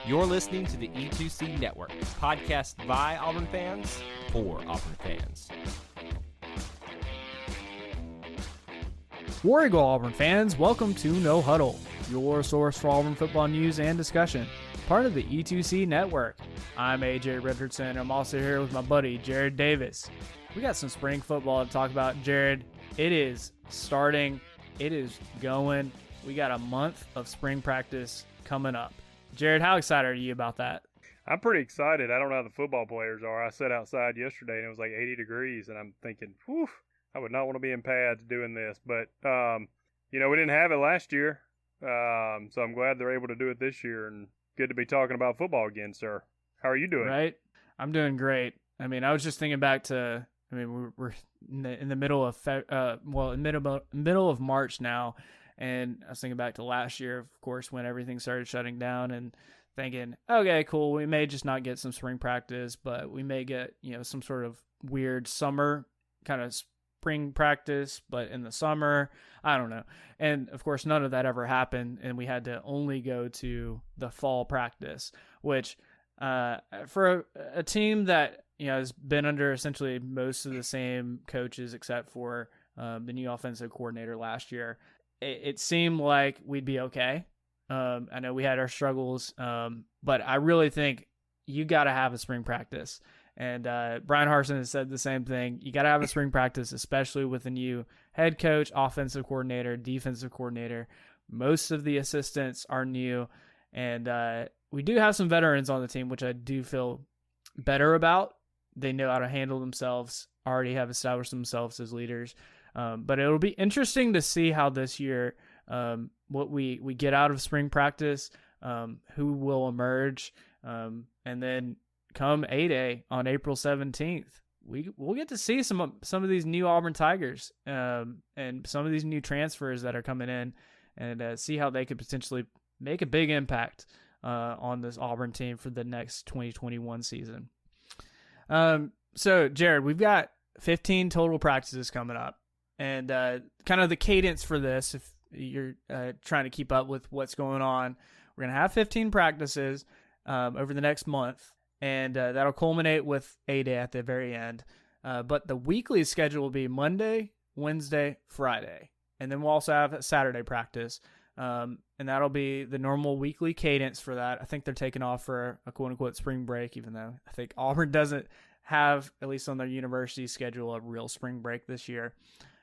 You're listening to the E2C Network, podcast by Auburn fans for Auburn fans. War Eagle Auburn fans, welcome to No Huddle, your source for Auburn football news and discussion, part of the E2C Network. I'm AJ Richardson. I'm also here with my buddy Jared Davis. We got some spring football to talk about, Jared. It is starting. It is going. We got a month of spring practice coming up. Jared, how excited are you about that? I'm pretty excited. I don't know how the football players are. I sat outside yesterday and it was like 80 degrees, and I'm thinking, whew, I would not want to be in pads doing this. But, we didn't have it last year, so I'm glad they're able to do it this year, and good to be talking about football again, sir. How are you doing? Right? I'm doing great. I mean, I was just thinking back to, we're in the middle of middle of March now. And I was thinking back to last year, of course, when everything started shutting down, and thinking, okay, cool, we may just not get some spring practice, but we may get, some sort of weird summer kind of spring practice, but in the summer, I don't know. And of course, none of that ever happened, and we had to only go to the fall practice, which for a team that, has been under essentially most of the same coaches except for the new offensive coordinator last year, it seemed like we'd be okay. I know we had our struggles, but I really think you got to have a spring practice. And Brian Harsin has said the same thing. You got to have a spring practice, especially with a new head coach, offensive coordinator, defensive coordinator. Most of the assistants are new. And we do have some veterans on the team, which I do feel better about. They know how to handle themselves, already have established themselves as leaders. But it'll be interesting to see how this year, what we get out of spring practice, who will emerge, and then come A-Day on April 17th, we'll get to see some of these new Auburn Tigers, and some of these new transfers that are coming in, and see how they could potentially make a big impact on this Auburn team for the next 2021 season. So Jared, we've got 15 total practices coming up. And kind of the cadence for this, if you're trying to keep up with what's going on, we're going to have 15 practices over the next month, and that'll culminate with A-Day at the very end. But the weekly schedule will be Monday, Wednesday, Friday. And then we'll also have a Saturday practice, and that'll be the normal weekly cadence for that. I think they're taking off for a quote-unquote spring break, even though I think Auburn doesn't have, at least on their university schedule, a real spring break this year.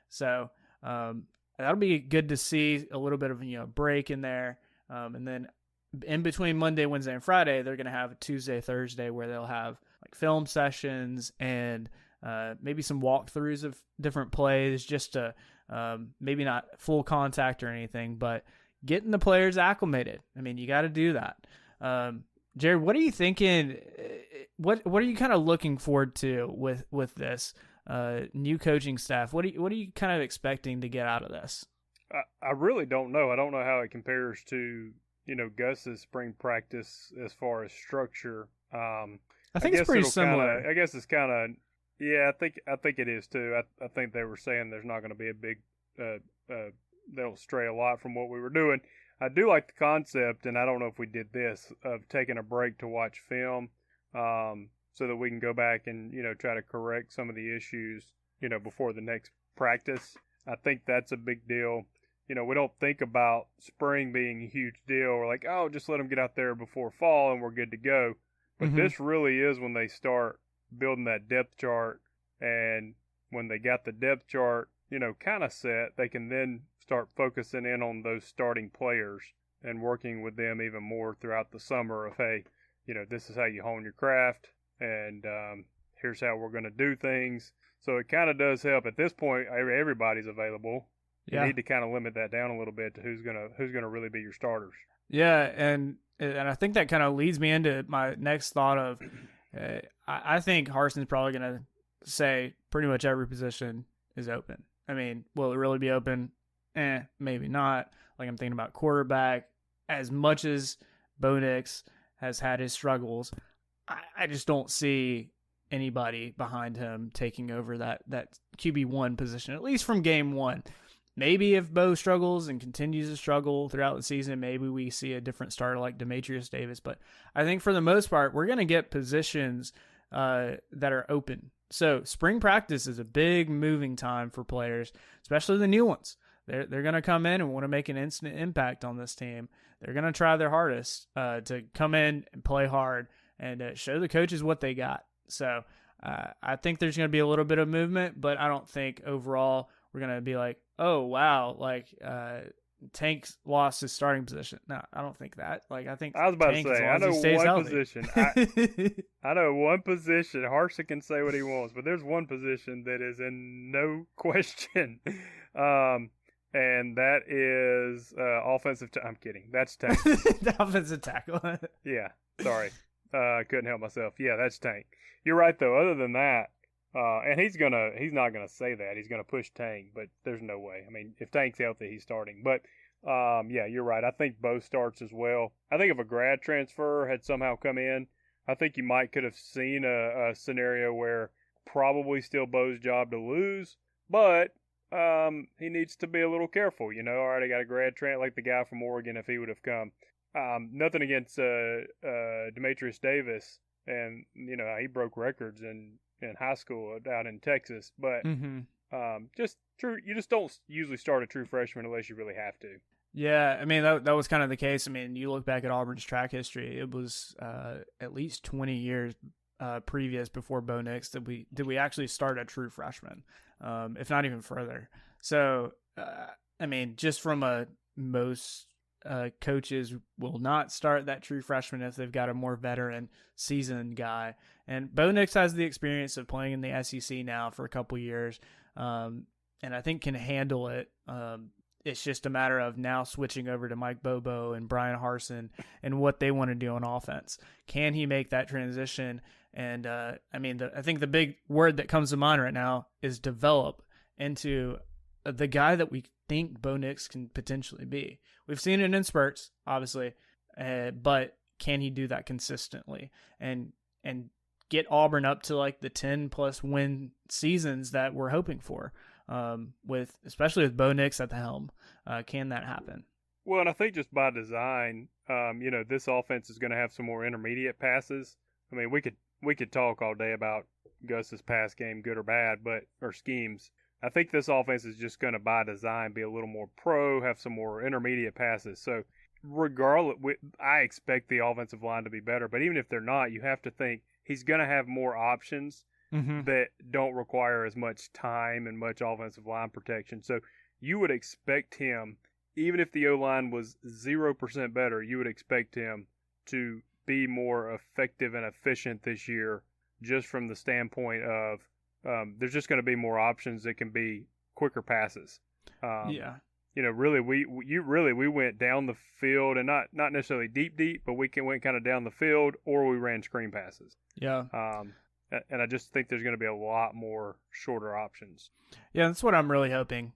So that'll be good to see a little bit of break in there, and then in between Monday, Wednesday, and Friday, they're going to have a Tuesday, Thursday where they'll have like film sessions and maybe some walkthroughs of different plays, just to maybe not full contact or anything, but getting the players acclimated. I mean, you got to do that. Jared, what are you thinking? What are you kind of looking forward to with this? New coaching staff. What are you kind of expecting to get out of this? I really don't know. I don't know how it compares to Gus's spring practice as far as structure. I think it's pretty similar. I guess it's kind of I think it is too. I think they were saying there's not going to be a big they'll stray a lot from what we were doing. I do like the concept, and I don't know if we did this, of taking a break to watch film. So that we can go back and, try to correct some of the issues, before the next practice. I think that's a big deal. We don't think about spring being a huge deal. We're like, oh, just let them get out there before fall and we're good to go. But this really is when they start building that depth chart. And when they got the depth chart, kind of set, they can then start focusing in on those starting players and working with them even more throughout the summer of, hey, this is how you hone your craft. And here's how we're going to do things. So it kind of does help. At this point, everybody's available. You need to kind of limit that down a little bit to who's gonna really be your starters. Yeah, and I think that kind of leads me into my next thought of I think Harsin's probably going to say pretty much every position is open. I mean, will it really be open? Maybe not. Like, I'm thinking about quarterback. As much as Bo Nix has had his struggles, I just don't see anybody behind him taking over that QB1 position, at least from game one. maybe if Bo struggles and continues to struggle throughout the season, maybe we see a different starter like Demetrius Davis. But I think for the most part, we're going to get positions that are open. So spring practice is a big moving time for players, especially the new ones. They're going to come in and want to make an instant impact on this team. They're going to try their hardest to come in and play hard and show the coaches what they got. So I think there's going to be a little bit of movement, but I don't think overall we're going to be like, oh, wow, like Tank's lost his starting position. No, I don't think that. Like, I think I was about Tank, to say, I know one position. I know one position. Harsha can say what he wants, but there's one position that is in no question. And that is offensive. I'm kidding. That's Tank. The offensive tackle. Yeah. Sorry. Couldn't help myself. Yeah, that's Tank. You're right, though. Other than that, and he's not gonna say that. He's gonna push Tank, but there's no way. I mean, if Tank's healthy, he's starting. But yeah, you're right. I think Bo starts as well. I think if a grad transfer had somehow come in, I think you could have seen a scenario where probably still Bo's job to lose, but he needs to be a little careful. You know, all right, I got a grad transfer like the guy from Oregon if he would have come. Nothing against Demetrius Davis, and you know he broke records in high school out in Texas, but just true. You just don't usually start a true freshman unless you really have to. Yeah, I mean that was kind of the case. I mean, you look back at Auburn's track history; it was at least 20 years previous before Bo Nix did we actually start a true freshman, if not even further. So, I mean, just from most coaches will not start that true freshman if they've got a more veteran, seasoned guy. And Bo Nix has the experience of playing in the SEC now for a couple years, and I think can handle it. It's just a matter of now switching over to Mike Bobo and Brian Harsin and what they want to do on offense. Can he make that transition? And I mean, I think the big word that comes to mind right now is develop into the guy that we think Bo Nix can potentially be. We've seen it in spurts, obviously, but can he do that consistently and get Auburn up to like the 10+ win seasons that we're hoping for? Especially with Bo Nix at the helm, can that happen? Well, and I think just by design, you know, this offense is going to have some more intermediate passes. I mean, we could talk all day about Gus's pass game, good or bad, or schemes. I think this offense is just going to, by design, be a little more pro, have some more intermediate passes. So, regardless, I expect the offensive line to be better. But even if they're not, you have to think he's going to have more options that don't require as much time and much offensive line protection. So, you would expect him, even if the O-line was 0% better, you would expect him to be more effective and efficient this year, just from the standpoint of there's just going to be more options that can be quicker passes. Yeah. You know, really, we went down the field, and not necessarily deep, but we went kind of down the field, or we ran screen passes. Yeah. And I just think there's going to be a lot more shorter options. Yeah, that's what I'm really hoping.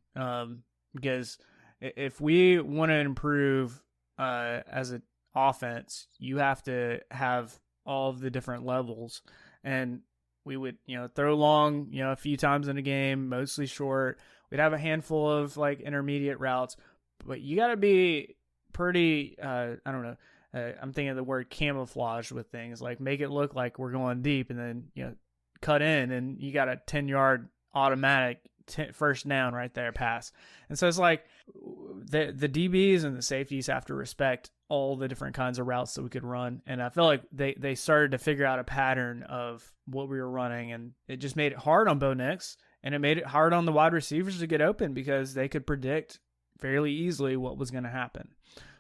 Because if we want to improve as an offense, you have to have all of the different levels, and we would, throw long, a few times in a game, mostly short. We'd have a handful of like intermediate routes, but you got to be pretty, I don't know. I'm thinking of the word camouflage with things, like make it look like we're going deep and then, cut in and you got a 10-yard automatic first down right there pass. And so it's like the DBs and the safeties have to respect all the different kinds of routes that we could run. And I feel like they started to figure out a pattern of what we were running, and it just made it hard on Bo Nix, and it made it hard on the wide receivers to get open because they could predict fairly easily what was going to happen.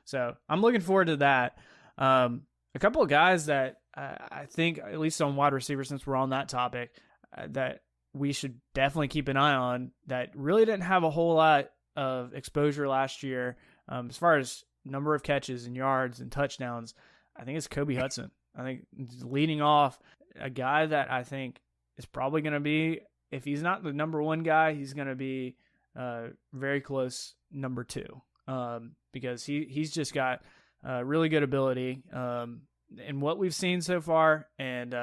So I'm looking forward to that. A couple of guys that I think, at least on wide receiver, since we're on that topic, that we should definitely keep an eye on that really didn't have a whole lot of exposure last year as far as number of catches and yards and touchdowns. I think it's Kobe Hudson. I think leading off, a guy that I think is probably going to be, if he's not the number one guy, he's going to be very close number two, because he's just got really good ability. in what we've seen so far, and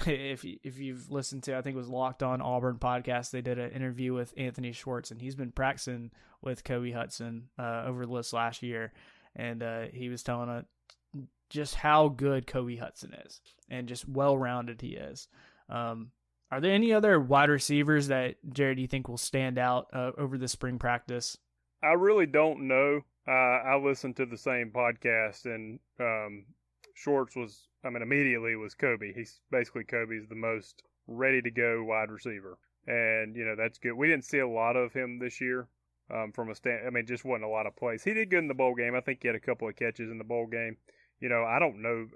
if you've listened to, I think it was Locked On Auburn podcast, they did an interview with Anthony Schwartz, and he's been practicing with Kobe Hudson over this last year, and he was telling us just how good Kobe Hudson is and just well-rounded he is. Are there any other wide receivers that, Jared, you think will stand out over the spring practice? I really don't know. I listened to the same podcast, and Schwartz was, immediately was Kobe. He's basically Kobe's the most ready-to-go wide receiver. And, that's good. We didn't see a lot of him this year from a just wasn't a lot of plays. He did good in the bowl game. I think he had a couple of catches in the bowl game. I don't know.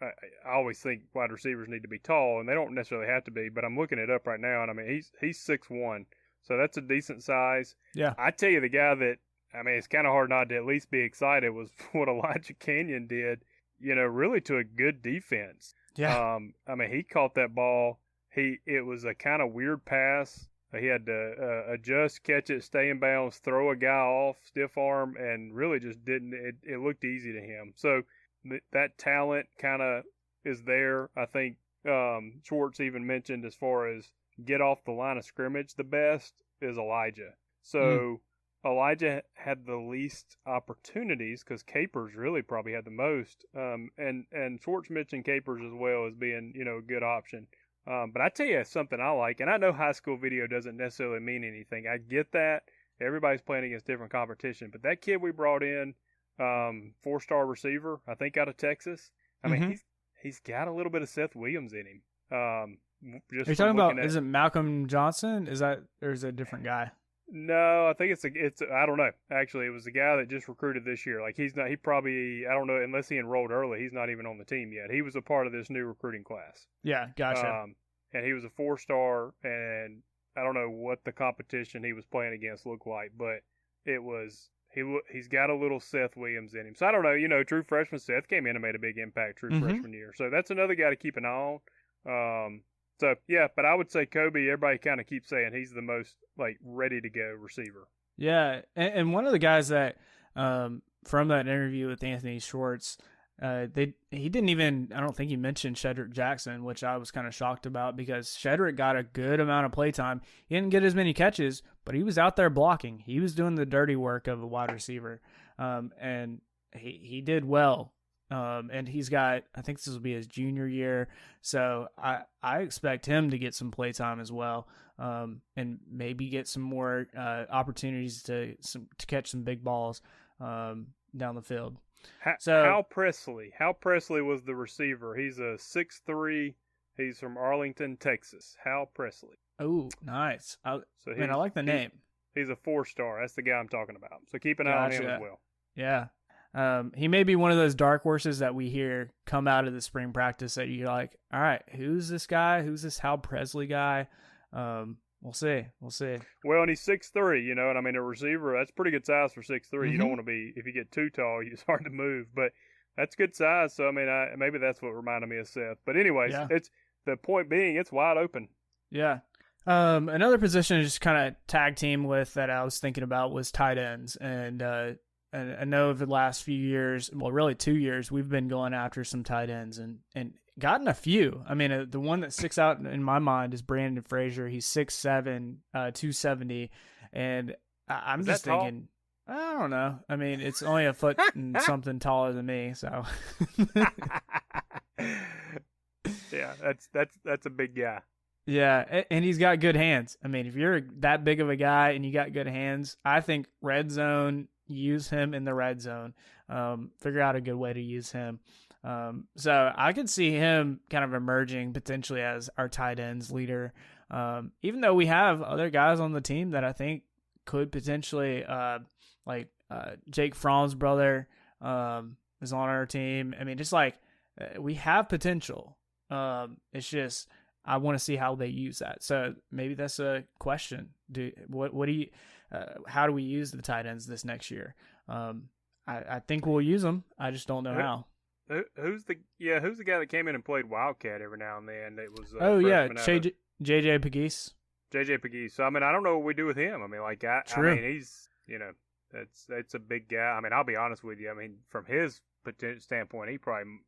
I always think wide receivers need to be tall, and they don't necessarily have to be, but I'm looking it up right now, and he's 6'1", so that's a decent size. Yeah. I tell you, the guy that, it's kind of hard not to at least be excited was what Elijah Canyon did, really to a good defense. Yeah. He caught that ball. It was a kind of weird pass. He had to adjust, catch it, stay in bounds, throw a guy off, stiff arm, and really just didn't. It looked easy to him. So that talent kind of is there. I think Schwartz even mentioned as far as get off the line of scrimmage, the best is Elijah. So Elijah had the least opportunities because Capers really probably had the most. And Schwartz mentioned Capers as well as being, a good option. But I tell you something I like, and I know high school video doesn't necessarily mean anything. I get that. Everybody's playing against different competition. But that kid we brought in, 4-star receiver, I think out of Texas. He's got a little bit of Seth Williams in him. Are you talking about, is it Malcolm Johnson? Or is it a different guy? No, I think it's I don't know. Actually, it was the guy that just recruited this year. Like he probably, I don't know, unless he enrolled early, he's not even on the team yet. He was a part of this new recruiting class. Yeah, gotcha. And he was a 4-star, and I don't know what the competition he was playing against looked like, but it was, he's got a little Seth Williams in him. So I don't know, true freshman Seth came in and made a big impact freshman year. So that's another guy to keep an eye on. So, yeah, but I would say Kobe, everybody kind of keeps saying he's the most, ready-to-go receiver. Yeah, and one of the guys that, from that interview with Anthony Schwartz, he didn't even, I don't think he mentioned Shedrick Jackson, which I was kind of shocked about because Shedrick got a good amount of playtime. He didn't get as many catches, but he was out there blocking. He was doing the dirty work of a wide receiver, and he did well. And he's got, I think this will be his junior year, so I expect him to get some play time as well, and maybe get some more opportunities to catch some big balls down the field. Hal Presley was the receiver. He's a 6'3". He's from Arlington, Texas. Hal Presley. Oh, nice. I like the name. He's a 4-star. That's the guy I'm talking about. So keep an eye on him as well. Yeah. He may be one of those dark horses that we hear come out of the spring practice that you're like, all right, who's this guy? Who's this Hal Presley guy? We'll see. Well, and he's 6'3", and a receiver, that's pretty good size for 6'3". You don't want to be, if you get too tall, it's hard to move, but that's good size. So, maybe that's what reminded me of Seth. But anyways, It's the point being, it's wide open. Yeah. Another position to just kind of tag team with that I was thinking about was tight ends. And I know over the last few years, well, really 2 years, we've been going after some tight ends and gotten a few. The one that sticks out in my mind is Brandon Frazier. He's 6'7", 270, and I'm just thinking, I don't know. It's only a foot and something taller than me, so. Yeah, that's a big guy. Yeah, and he's got good hands. If you're that big of a guy and you got good hands, I think red zone, use him in the red zone. Figure out a good way to use him. So I could see him kind of emerging potentially as our tight ends leader. Even though we have other guys on the team that I think could potentially, Jake Fromm's brother, is on our team. We have potential. It's just, I want to see how they use that. So maybe that's a question. How do we use the tight ends this next year? I think we'll use them. I just don't know how. Who's the guy that came in and played Wildcat every now and then? It was JJ Pegues. JJ Pegues. So I don't know what we do with him. True. He's It's a big guy. I mean, I'll be honest with you. I mean, from his standpoint, he probably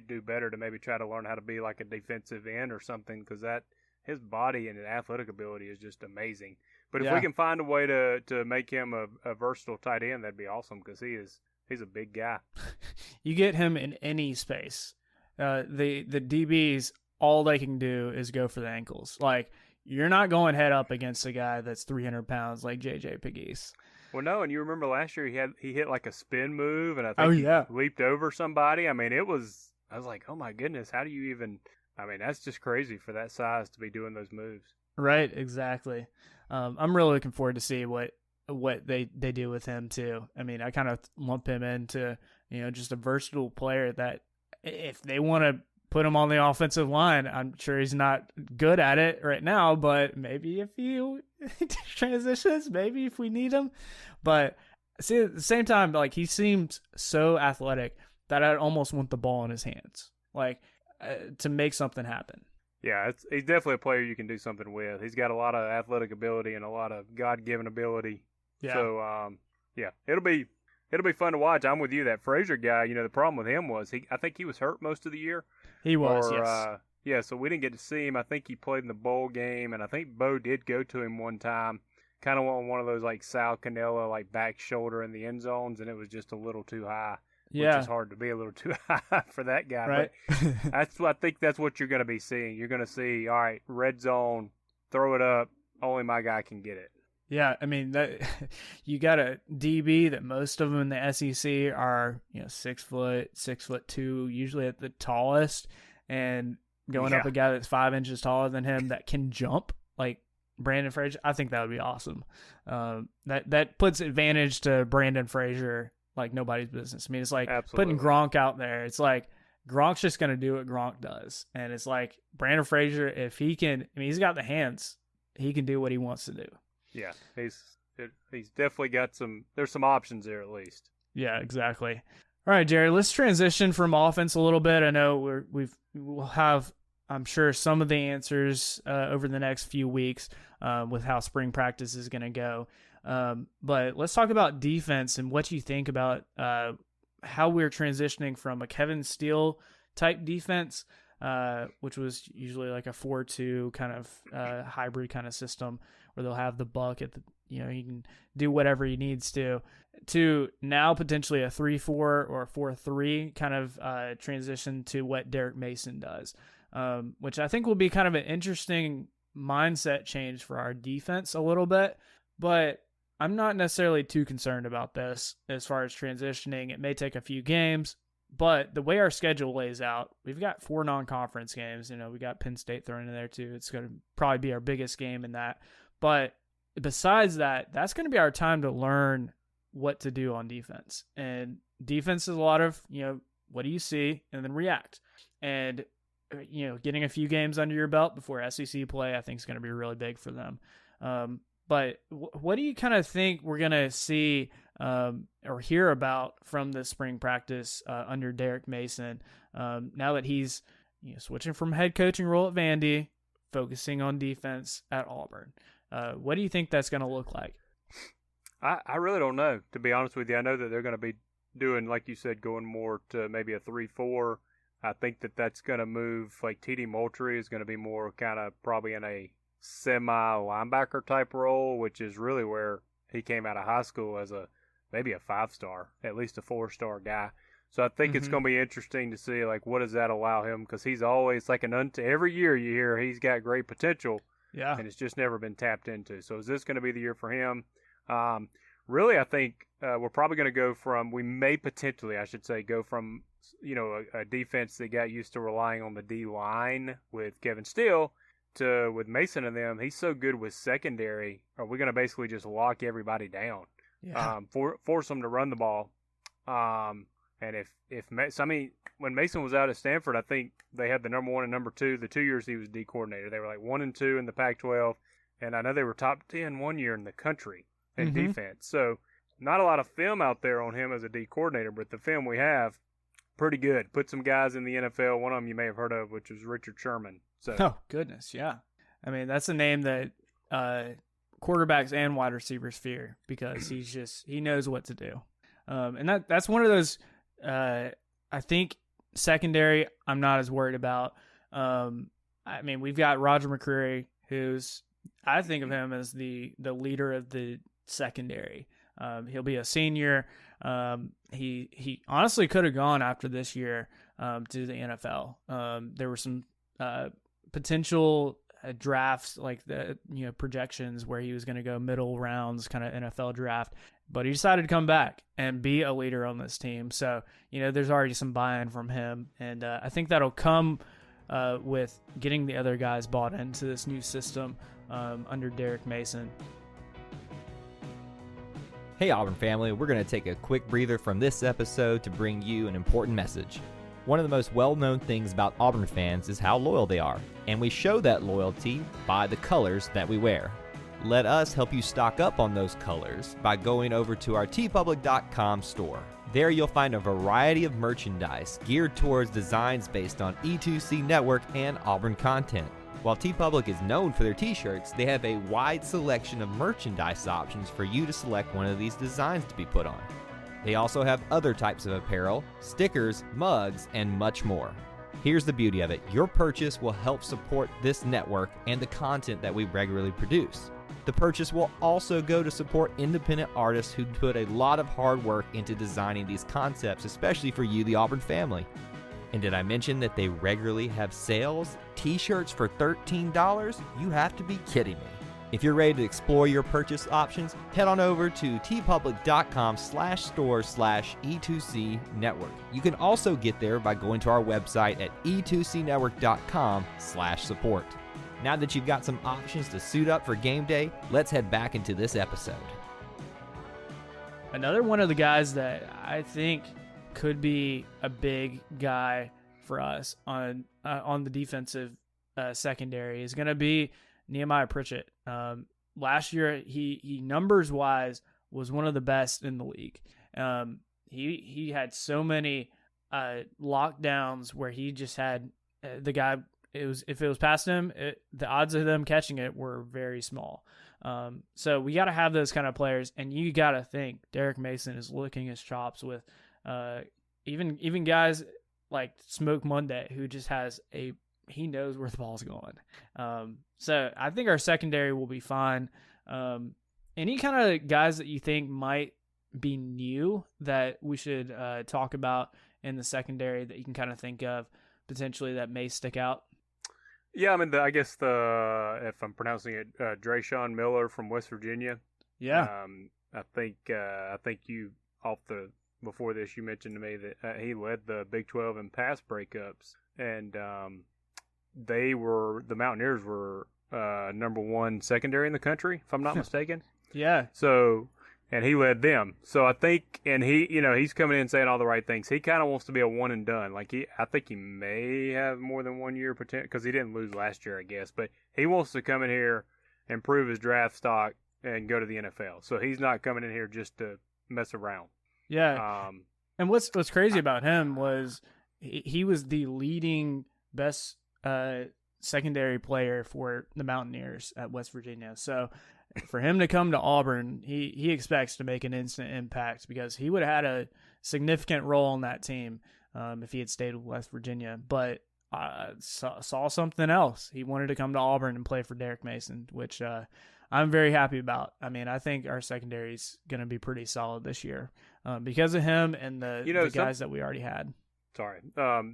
do better to maybe try to learn how to be like a defensive end or something, because that his body and athletic ability is just amazing. But if we can find a way to make him a versatile tight end, that'd be awesome, because he's a big guy. You get him in any space. The DBs, all they can do is go for the ankles. Like, you're not going head up against a guy that's 300 pounds like J.J. Pegues. Well, no, and you remember last year he hit like a spin move, and I think he leaped over somebody. I mean, I was like, oh my goodness, how do you even? I mean, that's just crazy for that size to be doing those moves. Right, exactly. I'm really looking forward to see what they do with him too. I mean, I kind of lump him into, just a versatile player that if they want to put him on the offensive line, I'm sure he's not good at it right now, but maybe if he transitions, maybe if we need him. But see, at the same time, like, he seems so athletic that I'd almost want the ball in his hands, like, to make something happen. Yeah, he's definitely a player you can do something with. He's got a lot of athletic ability and a lot of God-given ability. Yeah. So, it'll be fun to watch. I'm with you. That Frazier guy, the problem with him was I think he was hurt most of the year. He was, yes. Yeah, so we didn't get to see him. I think he played in the bowl game, and I think Bo did go to him one time, kind of on one of those like Sal Cannella, like back shoulder in the end zones, and it was just a little too high. Yeah. Which is hard to be a little too high for that guy. Right. But I think that's what you're going to be seeing. You're going to see, all right, red zone, throw it up, only my guy can get it. Yeah, I mean, that you got a DB that most of them in the SEC are 6 foot, 6'2", usually at the tallest, and going up a guy that's 5 inches taller than him that can jump like Brandon Frazier. I think that would be awesome. That puts advantage to Brandon Frazier like nobody's business. I mean, it's like putting Gronk out there. It's like Gronk's just going to do what Gronk does, and it's like Brandon Frazier, if he can, I mean, he's got the hands, he can do what he wants to do. Yeah, he's definitely got there's some options there at least. Yeah, exactly. All right, Jerry, let's transition from offense a little bit. I know we'll have, I'm sure, some of the answers over the next few weeks with how spring practice is going to go. But let's talk about defense and what you think about how we're transitioning from a Kevin Steele type defense, which was usually like a 4-2 kind of hybrid kind of system, where they'll have the buck at the, he can do whatever he needs to now potentially a 3-4 or a 4-3 kind of transition to what Derek Mason does, which I think will be kind of an interesting mindset change for our defense a little bit. But I'm not necessarily too concerned about this as far as transitioning. It may take a few games, but the way our schedule lays out, we've got 4 non-conference games. We got Penn State thrown in there too. It's going to probably be our biggest game in that. But besides that, that's going to be our time to learn what to do on defense. And defense is a lot of, what do you see, and then react. And, getting a few games under your belt before SEC play, I think is going to be really big for them. But what do you kind of think we're going to see or hear about from the spring practice under Derek Mason now that he's switching from head coaching role at Vandy, focusing on defense at Auburn? What do you think that's going to look like? I really don't know, to be honest with you. I know that they're going to be doing, like you said, going more to maybe a 3-4. I think that's going to move, like TD Moultrie is going to be more kind of probably in a semi-linebacker type role, which is really where he came out of high school as maybe a 5-star, at least a 4-star guy. So I think it's going to be interesting to see, like, what does that allow him? Because he's always like every year you hear he's got great potential. Yeah. And it's just never been tapped into. So is this going to be the year for him? Really, I think we're probably going to we may potentially, I should say, go from, a defense that got used to relying on the D-line with Kevin Steele to with Mason and them. He's so good with secondary. Are we going to basically just lock everybody down? Yeah. Force them to run the ball. And when Mason was out at Stanford, I think they had the number 1 and number 2. The 2 years he was D coordinator, they were like 1 and 2 in the Pac-12, and I know they were top 10 one year in the country in defense. So not a lot of film out there on him as a D coordinator, but the film we have, pretty good. Put some guys in the NFL. One of them you may have heard of, which was Richard Sherman. So. Oh goodness, yeah. I mean, that's a name that quarterbacks and wide receivers fear because he knows what to do. And that's one of those, I think secondary I'm not as worried about. I mean, we've got Roger Mccreary, who's, I think of him as the leader of the secondary. He'll be a senior. He honestly could have gone after this year to the NFL. There were some potential drafts, like the projections where he was going to go middle rounds, kind of NFL draft, but he decided to come back and be a leader on this team. So there's already some buy-in from him, and I think that'll come with getting the other guys bought into this new system under Derek Mason. Hey Auburn family, we're going to take a quick breather from this episode to bring you an important message. One of the most well-known things about Auburn fans is how loyal they are, and we show that loyalty by the colors that we wear. Let us help you stock up on those colors by going over to our tpublic.com store. There you'll find a variety of merchandise geared towards designs based on E2C Network and Auburn content. While TeePublic is known for their t-shirts, they have a wide selection of merchandise options for you to select one of these designs to be put on. They also have other types of apparel, stickers, mugs, and much more. Here's the beauty of it. Your purchase will help support this network and the content that we regularly produce. The purchase will also go to support independent artists who put a lot of hard work into designing these concepts, especially for you, the Auburn family. And did I mention that they regularly have sales? T-shirts for $13? You have to be kidding me. If you're ready to explore your purchase options, head on over to tpublic.com/store/E2C Network. You can also get there by going to our website at e2cnetwork.com/support. Now that you've got some options to suit up for game day, let's head back into this episode. Another one of the guys that I think could be a big guy for us on the defensive secondary is going to be Nehemiah Pritchett. Last year, he numbers wise was one of the best in the league. He had so many lockdowns where he just had the guy. If it was past him, the odds of them catching it were very small. So we got to have those kind of players, and you got to think Derek Mason is licking his chops with even guys like Smoke Monday, who just he knows where the ball's going. So I think our secondary will be fine. Any kind of guys that you think might be new that we should talk about in the secondary that you can kind of think of potentially that may stick out? Yeah, I mean, I guess if I'm pronouncing it, Drayshawn Miller from West Virginia. Yeah. I think you before this you mentioned to me that he led the Big 12 in pass breakups, and the Mountaineers were number one secondary in the country, if I'm not mistaken. Yeah. So, and he led them. So I think, and he's coming in saying all the right things. He kind of wants to be a one and done. Like I think he may have more than 1 year potential because he didn't lose last year, I guess. But he wants to come in here and prove his draft stock and go to the NFL. So he's not coming in here just to mess around. Yeah. And what's crazy about him was he was the leading best secondary player for the Mountaineers at West Virginia. So for him to come to Auburn, he expects to make an instant impact because he would have had a significant role on that team if he had stayed with West Virginia. But saw something else. He wanted to come to Auburn and play for Derek Mason, which I'm very happy about. I mean, I think our secondary is going to be pretty solid this year because of him and the guys that we already had. Sorry.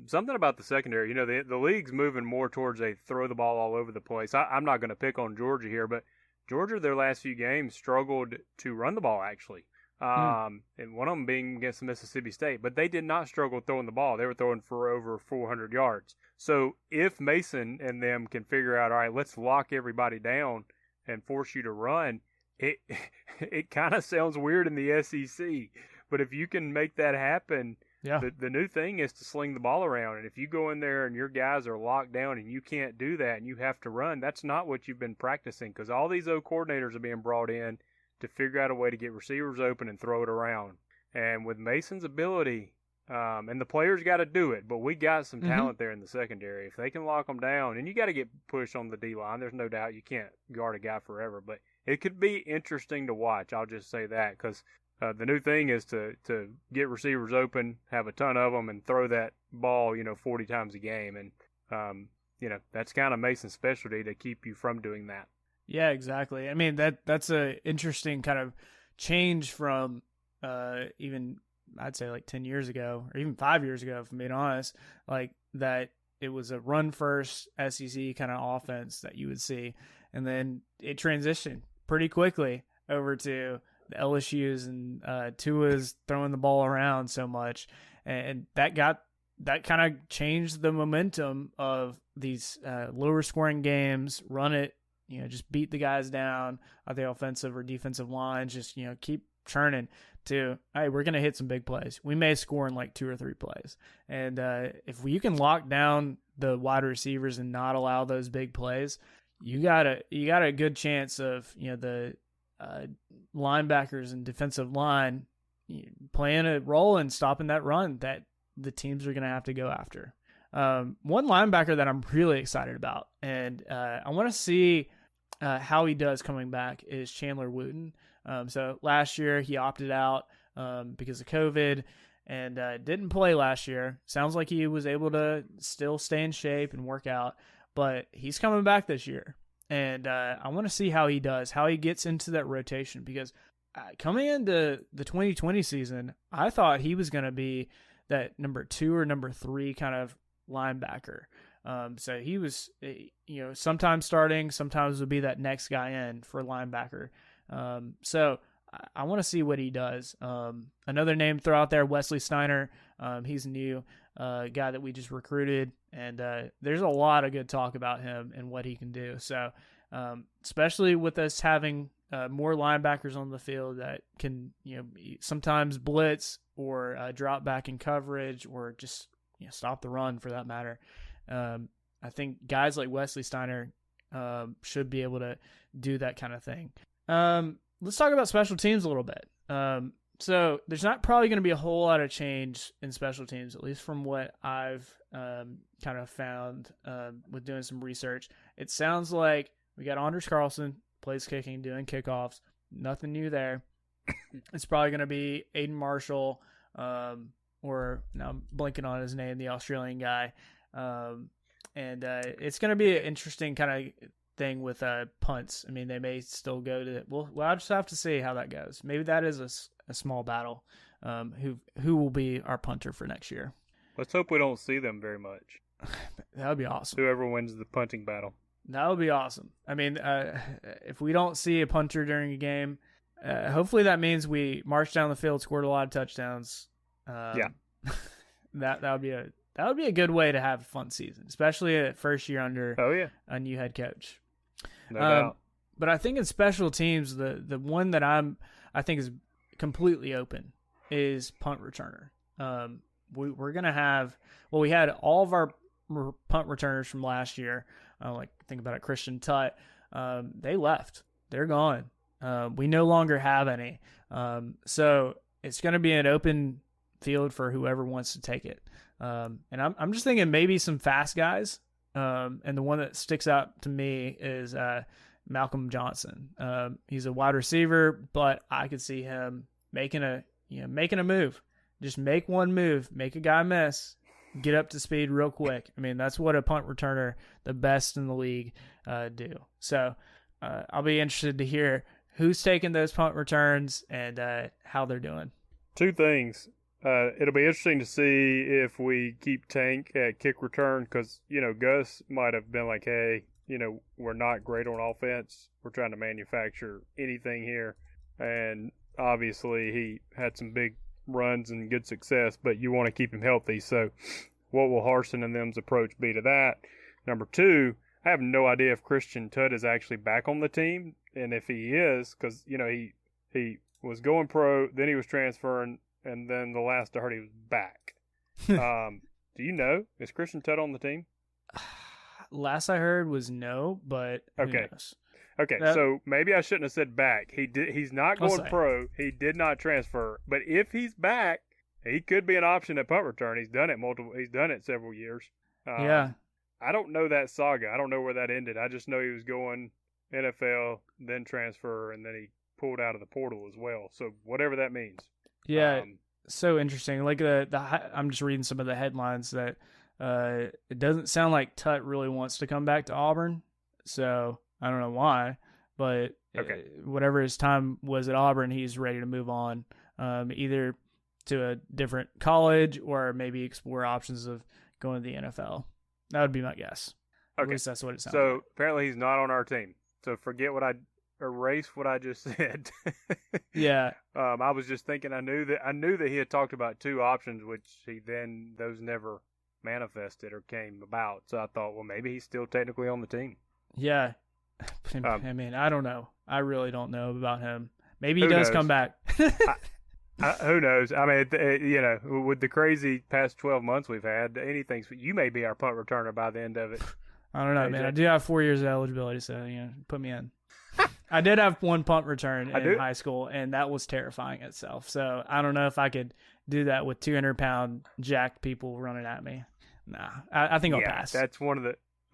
Something about the secondary. The league's moving more towards a throw the ball all over the place. I'm not going to pick on Georgia here, but Georgia, their last few games, struggled to run the ball, actually. And one of them being against Mississippi State. But they did not struggle throwing the ball. They were throwing for over 400 yards. So if Mason and them can figure out, all right, let's lock everybody down and force you to run, it kind of sounds weird in the SEC. But if you can make that happen, yeah. The new thing is to sling the ball around. And if you go in there and your guys are locked down and you can't do that and you have to run, that's not what you've been practicing because all these coordinators are being brought in to figure out a way to get receivers open and throw it around. And with Mason's ability, and the players got to do it, but we got some talent there in the secondary. If they can lock them down, and you got to get pushed on the D-line. There's no doubt you can't guard a guy forever. But it could be interesting to watch. I'll just say that because the new thing is to get receivers open, have a ton of them, and throw that ball 40 times a game, and that's kind of Mason's specialty to keep you from doing that. Yeah, exactly. I mean that's a interesting kind of change from even I'd say like 10 years ago or even 5 years ago, if I'm being honest, like that it was a run first SEC kind of offense that you would see. And then it transitioned pretty quickly over to the LSU's and Tua's throwing the ball around so much. And that kind of changed the momentum of these lower scoring games, run it, just beat the guys down at the offensive or defensive lines, just, keep churning to, hey, we're going to hit some big plays. We may score in like 2 or 3 plays. And if you can lock down the wide receivers and not allow those big plays, you got a good chance of, the linebackers and defensive line playing a role in stopping that run that the teams are going to have to go after. One linebacker that I'm really excited about, and I want to see how he does coming back, is Chandler Wooten. So last year he opted out because of COVID and didn't play last year. Sounds like he was able to still stay in shape and work out, but he's coming back this year. And I want to see how he does, how he gets into that rotation, because coming into the 2020 season, I thought he was going to be that number 2 or number 3 kind of linebacker. So he was, sometimes starting, sometimes would be that next guy in for linebacker. So I want to see what he does. Another name throw out there, Wesley Steiner. He's a new guy that we just recruited, and there's a lot of good talk about him and what he can do. So especially with us having more linebackers on the field that can, sometimes blitz or drop back in coverage or just stop the run for that matter. I think guys like Wesley Steiner should be able to do that kind of thing. Let's talk about special teams a little bit. So there's not probably going to be a whole lot of change in special teams, at least from what I've kind of found with doing some research. It sounds like we got Anders Carlson, plays kicking, doing kickoffs. Nothing new there. It's probably going to be Aiden Marshall, or now I'm blanking on his name, the Australian guy. And it's going to be an interesting kind of thing with punts. I mean, they may still go to it. Well, I'll just have to see how that goes. Maybe that is a small battle. Who will be our punter for next year? Let's hope we don't see them very much. That would be awesome. Whoever wins the punting battle. That would be awesome. I mean, if we don't see a punter during a game, hopefully that means we marched down the field, scored a lot of touchdowns. Yeah. That would be a good way to have a fun season, especially a first year under a new head coach. No doubt. But I think in special teams, the one that I think is completely open is punt returner. We're gonna have, we had all of our punt returners from last year. Think about it, Christian Tutt. They left. They're gone. We no longer have any. So it's gonna be an open field for whoever wants to take it. And I'm just thinking maybe some fast guys. And the one that sticks out to me is Malcolm Johnson. He's a wide receiver, but I could see him making a move. Just make one move, make a guy miss, get up to speed real quick. I mean, that's what a punt returner, the best in the league, do. So I'll be interested to hear who's taking those punt returns and how they're doing. 2 things. It'll be interesting to see if we keep Tank at kick return because, Gus might have been like, hey, we're not great on offense. We're trying to manufacture anything here. And obviously he had some big runs and good success, but you want to keep him healthy. So what will Harsin and them's approach be to that? Number 2, I have no idea if Christian Tutt is actually back on the team. And if he is, because, he was going pro, then he was transferring, and then the last I heard he was back. Do you know? Is Christian Tutt on the team? Last I heard was no, but who knows? Okay, so maybe I shouldn't have said back. He's not going pro. He did not transfer. But if he's back, he could be an option at punt return. He's done it several years. Yeah. I don't know that saga. I don't know where that ended. I just know he was going NFL, then transfer, and then he pulled out of the portal as well. So whatever that means. Yeah, so interesting. Like I'm just reading some of the headlines that it doesn't sound like Tut really wants to come back to Auburn. So I don't know why, but whatever his time was at Auburn, he's ready to move on, either to a different college or maybe explore options of going to the NFL. That would be my guess. At least that's what it sounds like. So apparently he's not on our team. So erase what I just said. Yeah. I was just thinking I knew that he had talked about two options, which those never manifested or came about. So I thought, well, maybe he's still technically on the team. Yeah. I mean, I don't know. I really don't know about him. Maybe he does come back. Who knows? I mean, with the crazy past 12 months we've had, you may be our punt returner by the end of it. I don't know, man. I do have 4 years of eligibility, so put me in. I did have one punt return in high school, and that was terrifying itself. So I don't know if I could do that with 200-pound jacked people running at me. Nah, I think I'll pass. That's one of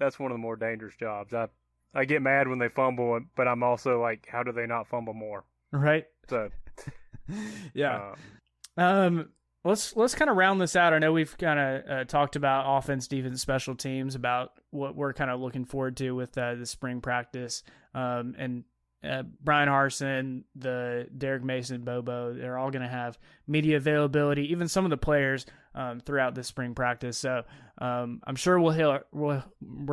the more dangerous jobs. I get mad when they fumble, but I'm also like, how do they not fumble more? Right. So, yeah. Let's kind of round this out. I know we've kind of talked about offense, defense, special teams, about what we're kind of looking forward to with the spring practice. And Brian Harsin, the Derek Mason, Bobo, they're all going to have media availability, even some of the players throughout the spring practice. So I'm sure we're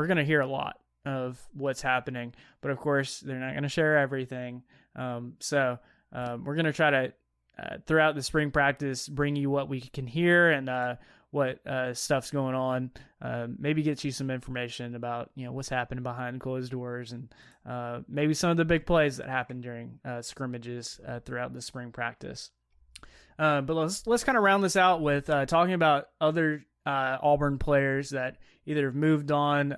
going to hear a lot of what's happening, but of course they're not going to share everything. So we're going to try to throughout the spring practice bring you what we can hear and what stuff's going on. Maybe get you some information about what's happening behind closed doors, and maybe some of the big plays that happened during scrimmages throughout the spring practice. But let's kind of round this out with talking about other Auburn players that either have moved on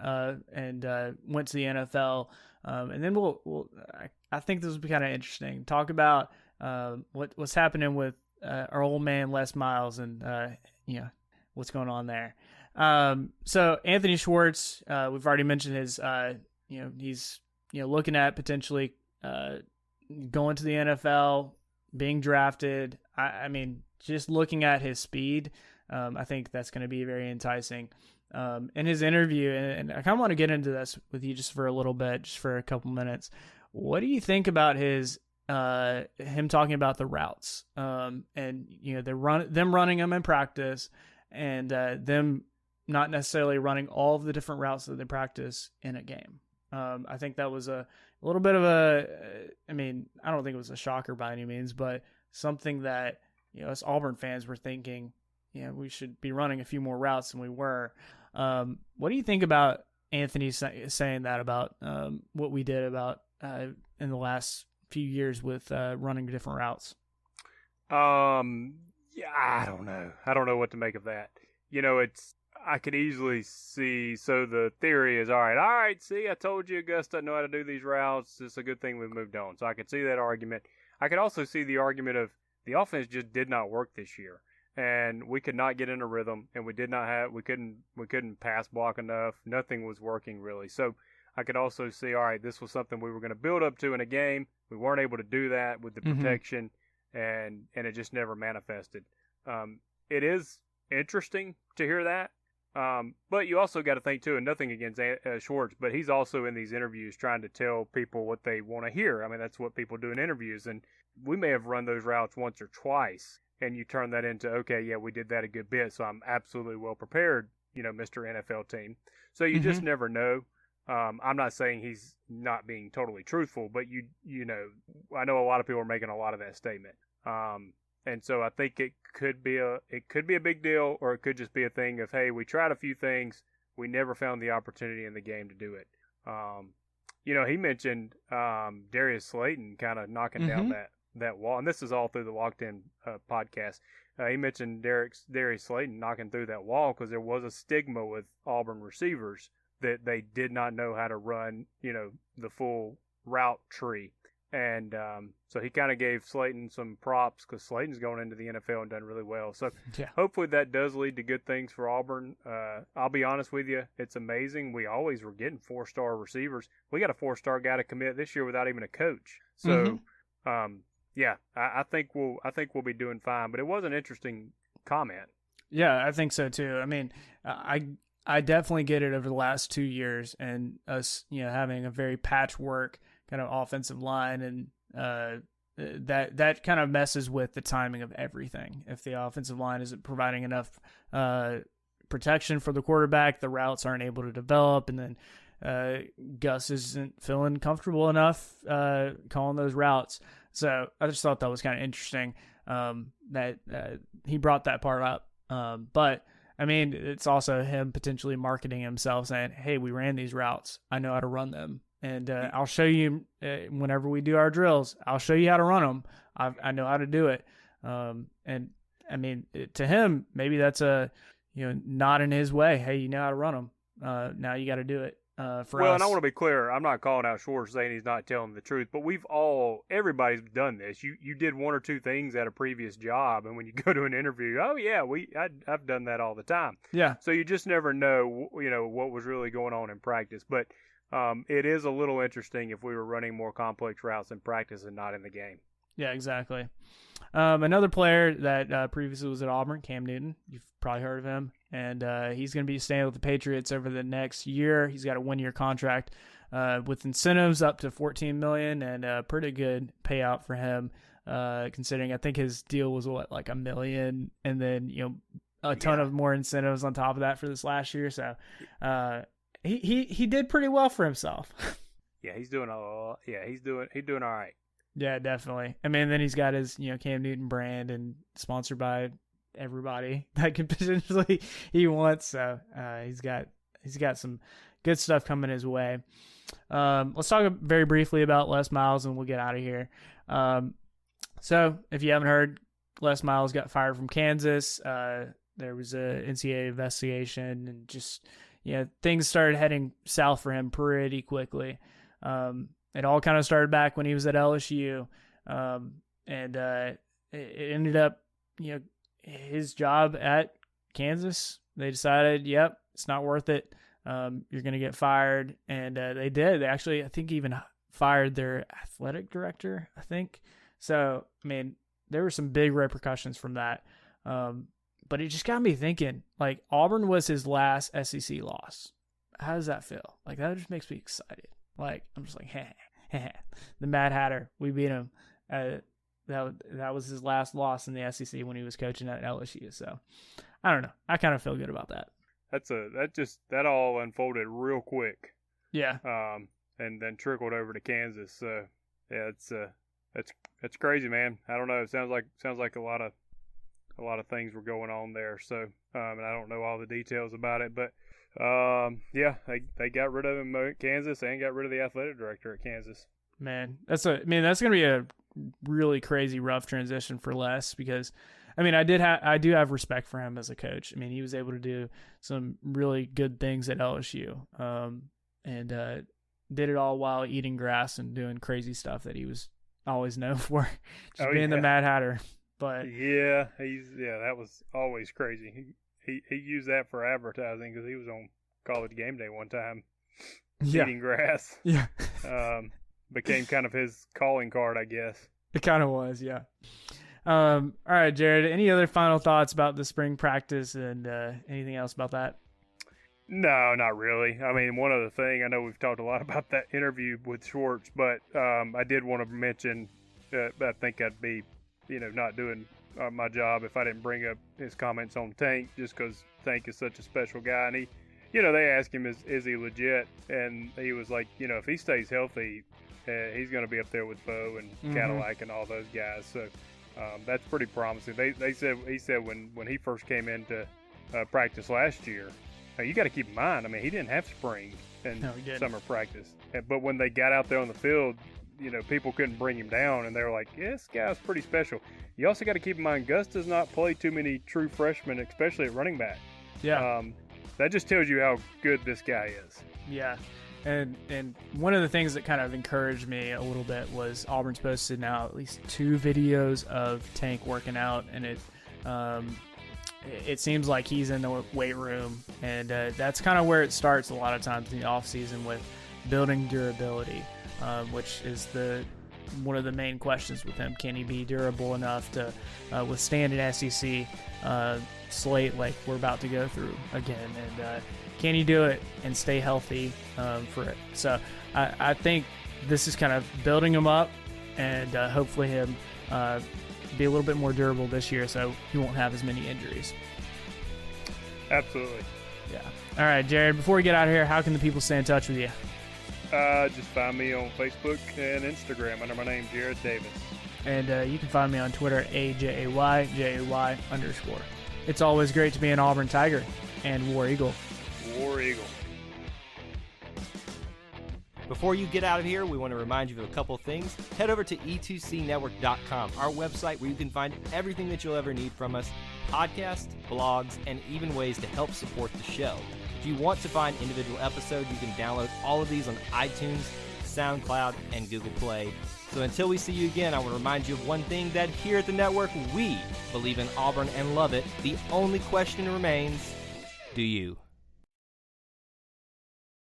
and went to the NFL, and then I think this will be kind of interesting. Talk about what's happening with our old man Les Miles and what's going on there. So Anthony Schwartz, we've already mentioned his he's looking at potentially going to the NFL, being drafted. I mean, just looking at his speed, I think that's going to be very enticing. In his interview, and I kind of want to get into this with you just for a little bit, just for a couple minutes. What do you think about him talking about the routes, and them running them in practice, and them not necessarily running all of the different routes that they practice in a game? I think that was a little bit of I don't think it was a shocker by any means, but something that us Auburn fans were thinking, we should be running a few more routes than we were. What do you think about Anthony saying that about what we did about in the last few years with running different routes? Yeah, I don't know. I don't know what to make of that. I could easily see. So the theory is, all right. See, I told you Augusta doesn't know how to do these routes. It's a good thing we've moved on. So I could see that argument. I could also see the argument of the offense just did not work this year, and we could not get in a rhythm, and we couldn't pass block enough. Nothing was working really. So I could also see, all right, this was something we were going to build up to in a game. We weren't able to do that with the protection, and it just never manifested. It is interesting to hear that. But you also got to think too, and nothing against Schwartz, but he's also in these interviews trying to tell people what they want to hear. I mean, that's what people do in interviews, and we may have run those routes once or twice, and you turn that into, okay, yeah, we did that a good bit, so I'm absolutely well prepared, Mr. NFL team. So you just never know. I'm not saying he's not being totally truthful, but I know a lot of people are making a lot of that statement. And so I think it could be a big deal, or it could just be a thing of, hey, we tried a few things, we never found the opportunity in the game to do it. He mentioned Darius Slayton kind of knocking down that wall, and this is all through the Locked In podcast. He mentioned Darius Slayton knocking through that wall because there was a stigma with Auburn receivers that they did not know how to run, the full route tree. And so he kind of gave Slayton some props because Slayton's going into the NFL and done really well. So hopefully that does lead to good things for Auburn. I'll be honest with you, it's amazing. We always were getting 4-star receivers. We got a 4-star guy to commit this year without even a coach. So I think we'll be doing fine. But it was an interesting comment. Yeah, I think so too. I mean, I definitely get it over the last 2 years and us, having a very patchwork kind of offensive line, and that kind of messes with the timing of everything. If the offensive line isn't providing enough protection for the quarterback, the routes aren't able to develop, and then Gus isn't feeling comfortable enough calling those routes. So I just thought that was kind of interesting that he brought that part up. But I mean, it's also him potentially marketing himself, saying, "Hey, we ran these routes. I know how to run them. And I'll show you whenever we do our drills. I'll show you how to run them. I know how to do it." And I mean, to him, maybe that's a nod in his way. Hey, you know how to run them. Now you got to do it for us. Well, and I want to be clear. I'm not calling out Schwartz saying he's not telling the truth, but everybody's done this. You did 1 or 2 things at a previous job, and when you go to an interview, oh yeah, I've done that all the time. Yeah. So you just never know, what was really going on in practice, but. It is a little interesting if we were running more complex routes in practice and not in the game. Yeah, exactly. Another player that previously was at Auburn, Cam Newton. You've probably heard of him. And he's going to be staying with the Patriots over the next year. He's got a 1-year contract with incentives up to $14 million and a pretty good payout for him, considering I think his deal was like $1 million, and then a ton of more incentives on top of that for this last year. So. He did pretty well for himself. Yeah, he's doing all right. Yeah, definitely. I mean, then he's got his Cam Newton brand and sponsored by everybody that could potentially he wants. So he's got some good stuff coming his way. Let's talk very briefly about Les Miles and we'll get out of here. So if you haven't heard, Les Miles got fired from Kansas. There was a NCAA investigation and just. Things started heading south for him pretty quickly. It all kind of started back when he was at LSU. And it ended up, his job at Kansas, they decided, yep, it's not worth it. You're going to get fired. And they did. They actually, I think, even fired their athletic director, I think. So, I mean, there were some big repercussions from that. But it just got me thinking, like, Auburn was his last SEC loss. How does that feel? Like, that just makes me excited. Like, I'm just like, the Mad Hatter, we beat him. That was his last loss in the SEC when he was coaching at LSU. So, I don't know. I kind of feel good about that. That all unfolded real quick. Yeah. And then trickled over to Kansas. So, yeah, it's crazy, man. I don't know. It sounds like a lot of things were going on there. So, and I don't know all the details about it, but they got rid of him at Kansas and got rid of the athletic director at Kansas. Man, that's going to be a really crazy rough transition for Les because, I mean, I do have respect for him as a coach. I mean, he was able to do some really good things at LSU, and did it all while eating grass and doing crazy stuff that he was always known for, being the Mad Hatter. But that was always crazy. He used that for advertising because he was on College Game Day one time, eating grass. Yeah, became kind of his calling card, I guess. It kind of was, yeah. All right, Jared. Any other final thoughts about the spring practice and anything else about that? No, not really. I mean, one other thing, I know we've talked a lot about that interview with Schwartz, but I did want to mention I think I'd be not doing my job if I didn't bring up his comments on Tank, just because Tank is such a special guy. And he, they asked him, is he legit? And he was like, if he stays healthy, he's going to be up there with Bo and Cadillac and all those guys. So that's pretty promising. He said when he first came into practice last year, you got to keep in mind, I mean, he didn't have spring and summer practice. But when they got out there on the field, people couldn't bring him down, and they were like, yeah, this guy's pretty special. You also got to keep in mind, Gus does not play too many true freshmen, especially at running back. Yeah. That just tells you how good this guy is. Yeah. And one of the things that kind of encouraged me a little bit was Auburn's posted now at least 2 videos of Tank working out, and it seems like he's in the weight room, and that's kind of where it starts a lot of times in the off season with building durability, which is one of the main questions with him. Can he be durable enough to withstand an SEC slate like we're about to go through again? And can he do it and stay healthy for it? So I think this is kind of building him up, and hopefully him be a little bit more durable this year so he won't have as many injuries. Absolutely. Yeah. All right, Jared, before we get out of here, how can the people stay in touch with you? Just find me on Facebook and Instagram under my name, Jared Davis. And you can find me on Twitter, AJAY_. It's always great to be an Auburn Tiger and War Eagle. War Eagle. Before you get out of here, we want to remind you of a couple things. Head over to e2cnetwork.com, our website where you can find everything that you'll ever need from us, podcasts, blogs, and even ways to help support the show. If you want to find individual episodes, you can download all of these on iTunes, SoundCloud, and Google Play. So until we see you again, I want to remind you of one thing, that here at the network, we believe in Auburn and love it. The only question remains, do you?